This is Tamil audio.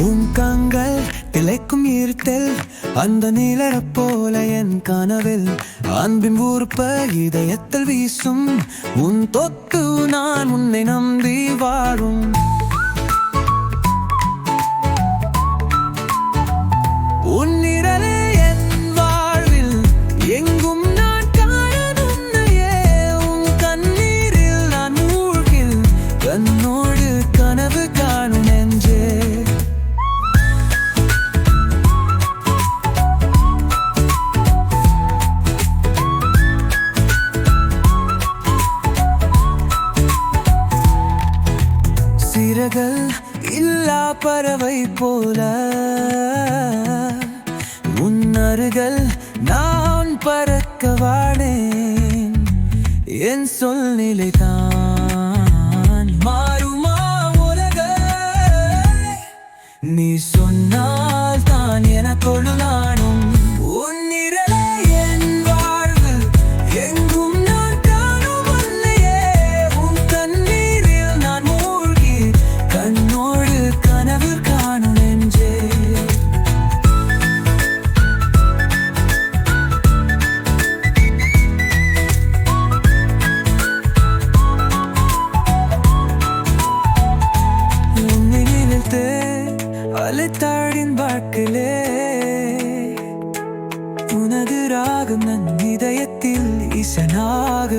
உன் கண்கள் திளைக்கும் இருட்டில் அந்த நிழலைப் போல என் கனவில் அன்பின் ஊர்ப்ப இதயத்தில் வீசும் உன் தொட்டு நான் உன்னை நம்பி வாழும் உன் நிழலே என் வாழ்வில் எங்கும் நான் காண உன்னையே உன் கண்ணீரில் நான் மூழ்கில் கண்ணோடு கனவு காணும் நெஞ்சே சிறகுகள் இல்லா பறவை போல உன் அருகில் நான் பறக்க வாழேன் என் சொல்நிலை தான் மாறுமா உலக நீ சொன்னால் தான் எனக்கொடு நானும் உன் நிழலே என் வாழ்வில் எங்கும் நான் காணும் உன்னையே உன் கண்ணீரில் நான் மூழ்கி கண்ணோடு கனவு காணும் நெஞ்சே உன்னை நினைத்து அலைத்தாடின் வாழ்க்கையிலே உனது ராகம் நன் இதயத்தில் இசையாக